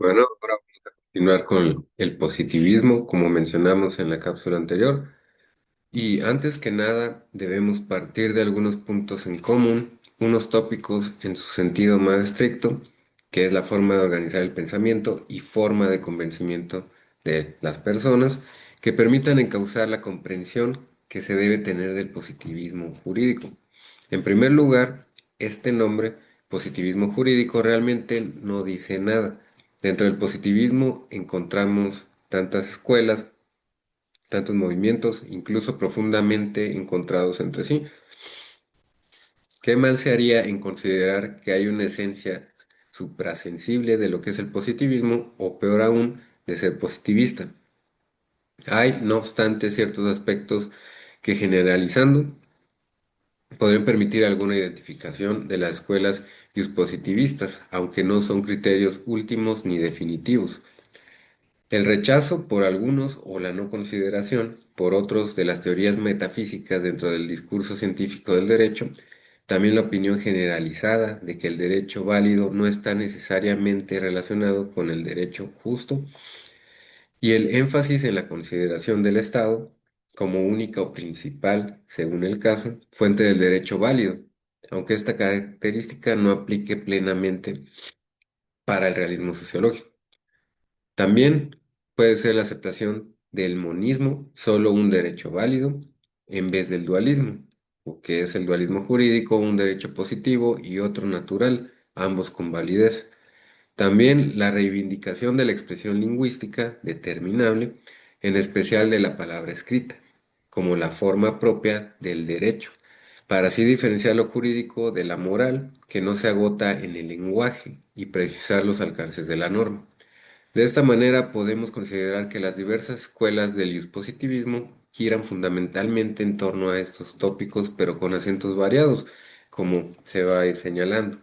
Bueno, ahora vamos a continuar con el positivismo, como mencionamos en la cápsula anterior. Y antes que nada, debemos partir de algunos puntos en común, unos tópicos en su sentido más estricto, que es la forma de organizar el pensamiento y forma de convencimiento de las personas, que permitan encauzar la comprensión que se debe tener del positivismo jurídico. En primer lugar, este nombre, positivismo jurídico, realmente no dice nada. Dentro del positivismo encontramos tantas escuelas, tantos movimientos, incluso profundamente encontrados entre sí. ¿Qué mal se haría en considerar que hay una esencia suprasensible de lo que es el positivismo o peor aún, de ser positivista? Hay, no obstante, ciertos aspectos que generalizando podrían permitir alguna identificación de las escuelas positivistas, aunque no son criterios últimos ni definitivos. El rechazo por algunos o la no consideración por otros de las teorías metafísicas dentro del discurso científico del derecho, también la opinión generalizada de que el derecho válido no está necesariamente relacionado con el derecho justo y el énfasis en la consideración del Estado como única o principal, según el caso, fuente del derecho válido, aunque esta característica no aplique plenamente para el realismo sociológico. También puede ser la aceptación del monismo solo un derecho válido en vez del dualismo, o que es el dualismo jurídico, un derecho positivo y otro natural, ambos con validez. También la reivindicación de la expresión lingüística determinable, en especial de la palabra escrita, como la forma propia del derecho, para así diferenciar lo jurídico de la moral, que no se agota en el lenguaje, y precisar los alcances de la norma. De esta manera podemos considerar que las diversas escuelas del positivismo giran fundamentalmente en torno a estos tópicos, pero con acentos variados, como se va a ir señalando.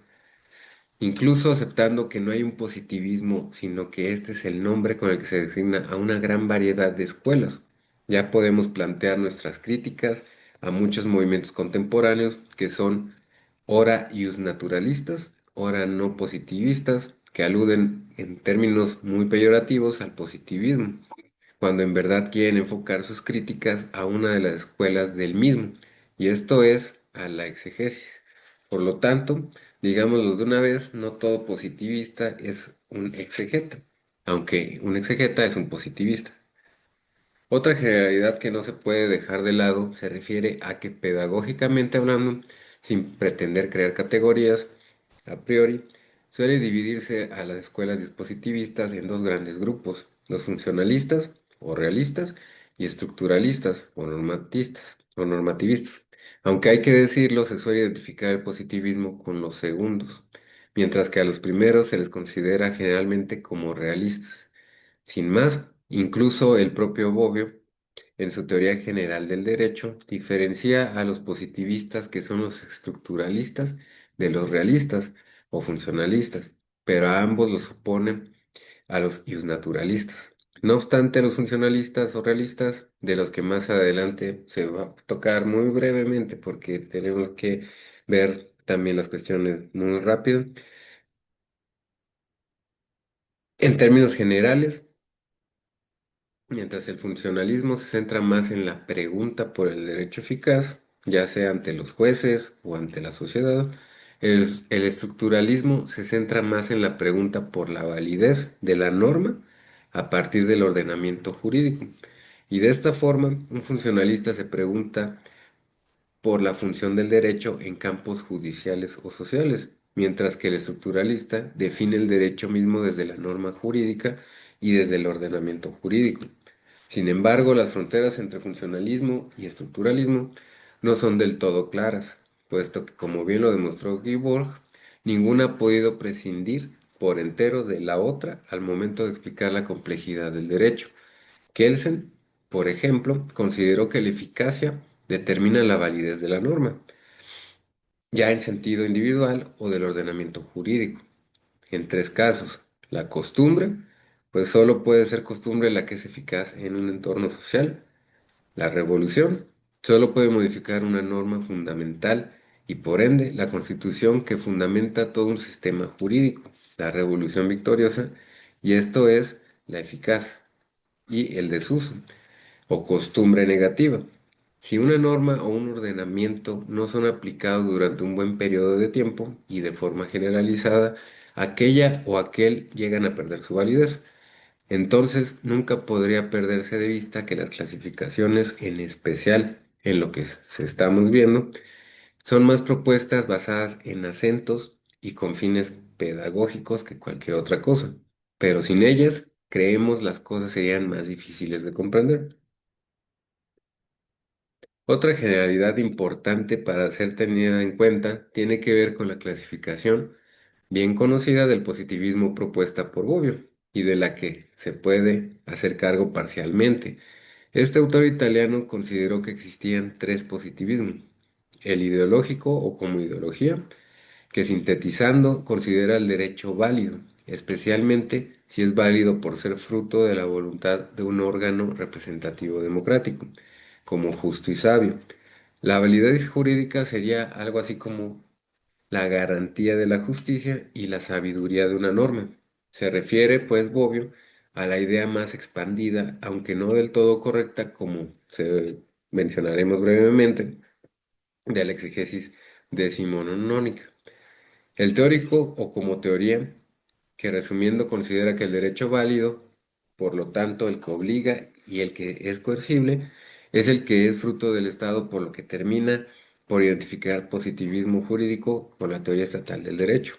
Incluso aceptando que no hay un positivismo, sino que este es el nombre con el que se designa a una gran variedad de escuelas. Ya podemos plantear nuestras críticas a muchos movimientos contemporáneos que son ora naturalistas, ora no positivistas, que aluden en términos muy peyorativos al positivismo, cuando en verdad quieren enfocar sus críticas a una de las escuelas del mismo, y esto es a la exegesis. Por lo tanto, digámoslo de una vez, no todo positivista es un exegeta, aunque un exegeta es un positivista. Otra generalidad que no se puede dejar de lado se refiere a que pedagógicamente hablando, sin pretender crear categorías a priori, suele dividirse a las escuelas dispositivistas en dos grandes grupos, los funcionalistas o realistas y estructuralistas o normatistas o normativistas. Aunque hay que decirlo, se suele identificar el positivismo con los segundos, mientras que a los primeros se les considera generalmente como realistas. Sin más, incluso el propio Bobbio, en su teoría general del derecho, diferencia a los positivistas, que son los estructuralistas, de los realistas o funcionalistas, pero a ambos los oponen a los naturalistas. No obstante, los funcionalistas o realistas, de los que más adelante se va a tocar muy brevemente, porque tenemos que ver también las cuestiones muy rápido, en términos generales, mientras el funcionalismo se centra más en la pregunta por el derecho eficaz, ya sea ante los jueces o ante la sociedad, el estructuralismo se centra más en la pregunta por la validez de la norma a partir del ordenamiento jurídico. Y de esta forma, un funcionalista se pregunta por la función del derecho en campos judiciales o sociales, mientras que el estructuralista define el derecho mismo desde la norma jurídica y desde el ordenamiento jurídico. Sin embargo, las fronteras entre funcionalismo y estructuralismo no son del todo claras, puesto que, como bien lo demostró Guy Borg, ninguna ha podido prescindir por entero de la otra al momento de explicar la complejidad del derecho. Kelsen, por ejemplo, consideró que la eficacia determina la validez de la norma, ya en sentido individual o del ordenamiento jurídico. En tres casos, la costumbre, pues solo puede ser costumbre la que es eficaz en un entorno social. La revolución solo puede modificar una norma fundamental y por ende la constitución que fundamenta todo un sistema jurídico. La revolución victoriosa y esto es la eficaz y el desuso o costumbre negativa. Si una norma o un ordenamiento no son aplicados durante un buen periodo de tiempo y de forma generalizada, aquella o aquel llegan a perder su validez. Entonces, nunca podría perderse de vista que las clasificaciones, en especial en lo que se estamos viendo, son más propuestas basadas en acentos y con fines pedagógicos que cualquier otra cosa. Pero sin ellas, creemos las cosas serían más difíciles de comprender. Otra generalidad importante para ser tenida en cuenta tiene que ver con la clasificación bien conocida del positivismo propuesta por Bobbio y de la que se puede hacer cargo parcialmente. Este autor italiano consideró que existían tres positivismos: el ideológico o como ideología, que sintetizando considera el derecho válido, especialmente si es válido por ser fruto de la voluntad de un órgano representativo democrático, como justo y sabio. La validez jurídica sería algo así como la garantía de la justicia y la sabiduría de una norma. Se refiere, pues, Bobbio, a la idea más expandida, aunque no del todo correcta, como se mencionaremos brevemente, de la exegesis decimonónica. El teórico, o como teoría, que resumiendo considera que el derecho válido, por lo tanto el que obliga y el que es coercible, es el que es fruto del Estado, por lo que termina por identificar positivismo jurídico con la teoría estatal del derecho.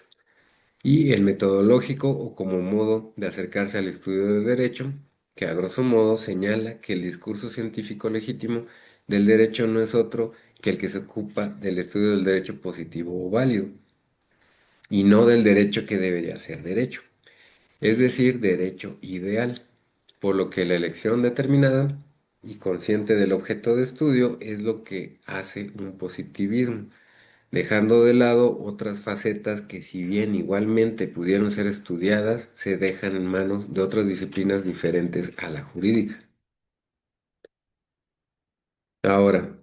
Y el metodológico, o como modo de acercarse al estudio del derecho, que a grosso modo señala que el discurso científico legítimo del derecho no es otro que el que se ocupa del estudio del derecho positivo o válido, y no del derecho que debería ser derecho, es decir, derecho ideal, por lo que la elección determinada y consciente del objeto de estudio es lo que hace un positivismo, dejando de lado otras facetas que, si bien igualmente pudieron ser estudiadas, se dejan en manos de otras disciplinas diferentes a la jurídica. Ahora,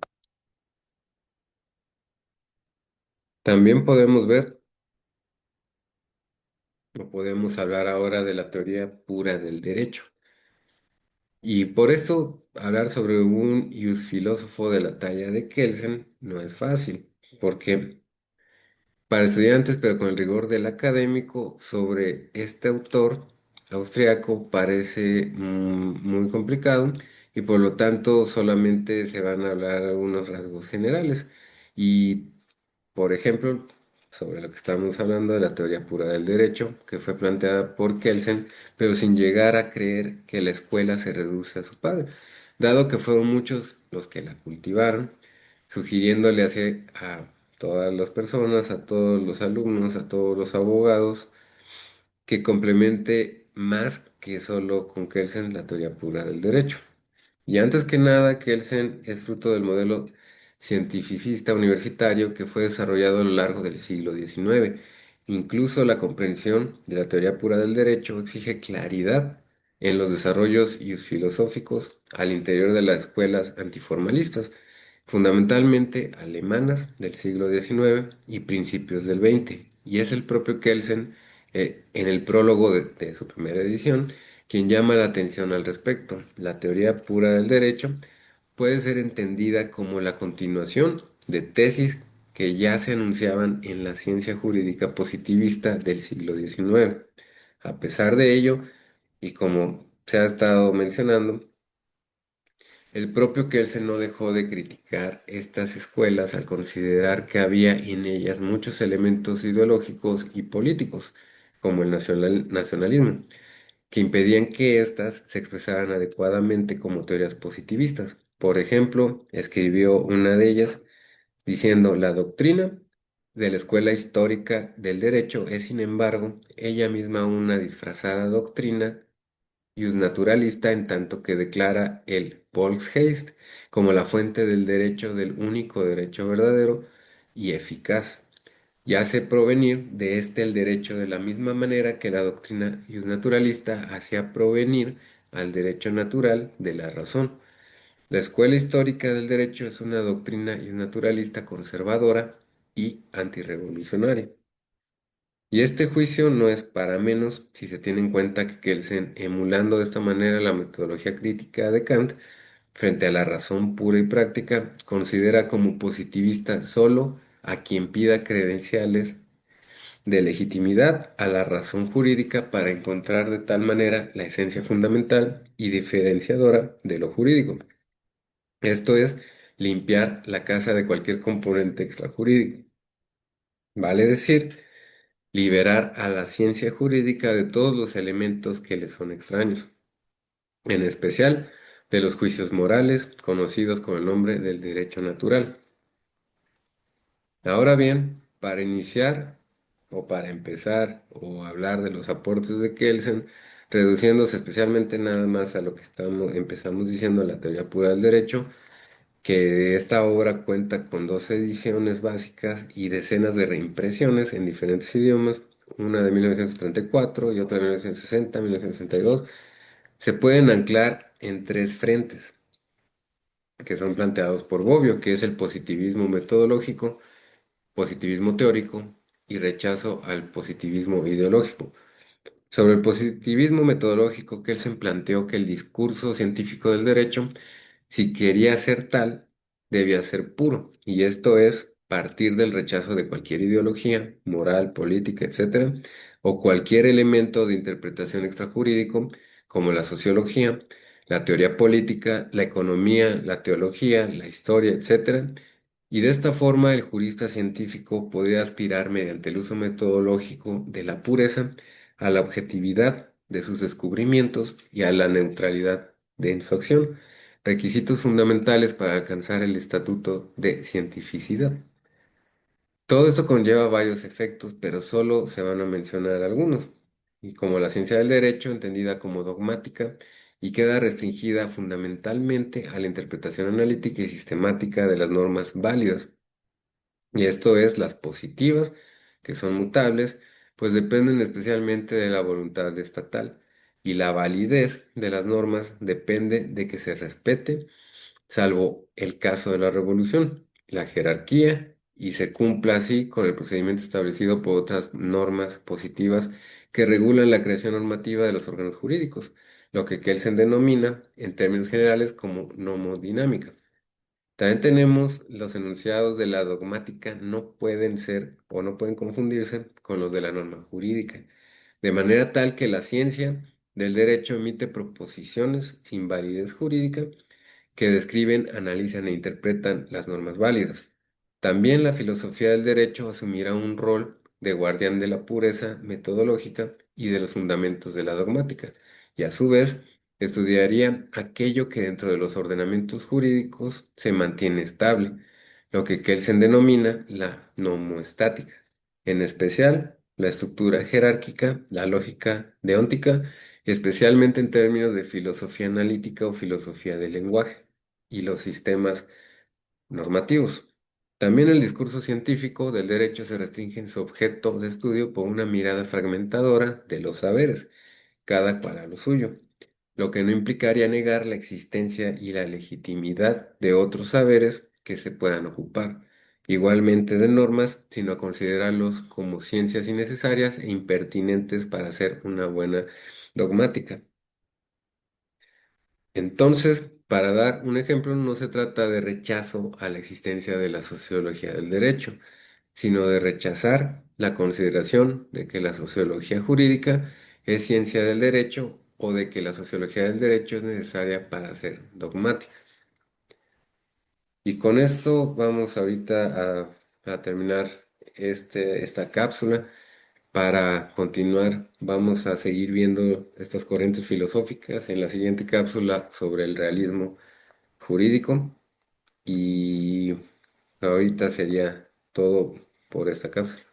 también podemos ver, o podemos hablar ahora de la teoría pura del derecho. Y por esto, hablar sobre un filósofo de la talla de Kelsen no es fácil, porque para estudiantes, pero con el rigor del académico, sobre este autor austriaco parece muy complicado y por lo tanto solamente se van a hablar algunos rasgos generales. Y por ejemplo, sobre lo que estamos hablando de la teoría pura del derecho, que fue planteada por Kelsen, pero sin llegar a creer que la escuela se reduce a su padre, dado que fueron muchos los que la cultivaron, sugiriéndole así a todas las personas, a todos los alumnos, a todos los abogados, que complemente más que solo con Kelsen la teoría pura del derecho. Y antes que nada, Kelsen es fruto del modelo cientificista universitario que fue desarrollado a lo largo del siglo XIX. Incluso la comprensión de la teoría pura del derecho exige claridad en los desarrollos filosóficos al interior de las escuelas antiformalistas, fundamentalmente alemanas del siglo XIX y principios del XX. Y es el propio Kelsen, en el prólogo de su primera edición, quien llama la atención al respecto. La teoría pura del derecho puede ser entendida como la continuación de tesis que ya se anunciaban en la ciencia jurídica positivista del siglo XIX. A pesar de ello, y como se ha estado mencionando, el propio Kelsen no dejó de criticar estas escuelas al considerar que había en ellas muchos elementos ideológicos y políticos, como el nacionalismo, que impedían que éstas se expresaran adecuadamente como teorías positivistas. Por ejemplo, escribió una de ellas diciendo: la doctrina de la escuela histórica del derecho es, sin embargo, ella misma una disfrazada doctrina naturalista, en tanto que declara el Volksgeist como la fuente del derecho, del único derecho verdadero y eficaz, y hace provenir de este el derecho de la misma manera que la doctrina naturalista hacía provenir al derecho natural de la razón. La escuela histórica del derecho es una doctrina naturalista conservadora y antirrevolucionaria. Y este juicio no es para menos si se tiene en cuenta que Kelsen, emulando de esta manera la metodología crítica de Kant, frente a la razón pura y práctica, considera como positivista solo a quien pida credenciales de legitimidad a la razón jurídica para encontrar de tal manera la esencia fundamental y diferenciadora de lo jurídico. Esto es, limpiar la casa de cualquier componente extrajurídico. Vale decir, liberar a la ciencia jurídica de todos los elementos que le son extraños, en especial de los juicios morales conocidos con el nombre del derecho natural. Ahora bien, para iniciar o para empezar o hablar de los aportes de Kelsen, reduciéndose especialmente nada más a lo que empezamos diciendo la teoría pura del derecho, que esta obra cuenta con 12 ediciones básicas y decenas de reimpresiones en diferentes idiomas, una de 1934 y otra de 1960, 1962, se pueden anclar en tres frentes que son planteados por Bobbio, que es el positivismo metodológico, positivismo teórico y rechazo al positivismo ideológico. Sobre el positivismo metodológico, Kelsen planteó que el discurso científico del derecho, si quería ser tal, debía ser puro, y esto es partir del rechazo de cualquier ideología, moral, política, etcétera, o cualquier elemento de interpretación extrajurídico, como la sociología, la teoría política, la economía, la teología, la historia, etcétera, y de esta forma el jurista científico podría aspirar mediante el uso metodológico de la pureza a la objetividad de sus descubrimientos y a la neutralidad de su acción, requisitos fundamentales para alcanzar el estatuto de cientificidad. Todo esto conlleva varios efectos, pero solo se van a mencionar algunos, y como la ciencia del derecho, entendida como dogmática, y queda restringida fundamentalmente a la interpretación analítica y sistemática de las normas válidas. Y esto es las positivas, que son mutables, pues dependen especialmente de la voluntad estatal. Y la validez de las normas depende de que se respete, salvo el caso de la revolución, la jerarquía, y se cumpla así con el procedimiento establecido por otras normas positivas que regulan la creación normativa de los órganos jurídicos, lo que Kelsen denomina, en términos generales, como nomodinámica. También tenemos los enunciados de la dogmática no pueden ser o no pueden confundirse con los de la norma jurídica, de manera tal que la ciencia del derecho emite proposiciones sin validez jurídica que describen, analizan e interpretan las normas válidas. También la filosofía del derecho asumirá un rol de guardián de la pureza metodológica y de los fundamentos de la dogmática, y a su vez estudiaría aquello que dentro de los ordenamientos jurídicos se mantiene estable, lo que Kelsen denomina la nomoestática, en especial la estructura jerárquica, la lógica deóntica, especialmente en términos de filosofía analítica o filosofía del lenguaje y los sistemas normativos. También el discurso científico del derecho se restringe en su objeto de estudio por una mirada fragmentadora de los saberes, cada cual a lo suyo, lo que no implicaría negar la existencia y la legitimidad de otros saberes que se puedan ocupar, igualmente de normas, sino considerarlos como ciencias innecesarias e impertinentes para hacer una buena dogmática. Entonces, para dar un ejemplo, no se trata de rechazo a la existencia de la sociología del derecho, sino de rechazar la consideración de que la sociología jurídica es ciencia del derecho o de que la sociología del derecho es necesaria para ser dogmática. Y con esto vamos ahorita a terminar esta cápsula. Para continuar, vamos a seguir viendo estas corrientes filosóficas en la siguiente cápsula sobre el realismo jurídico. Y ahorita sería todo por esta cápsula.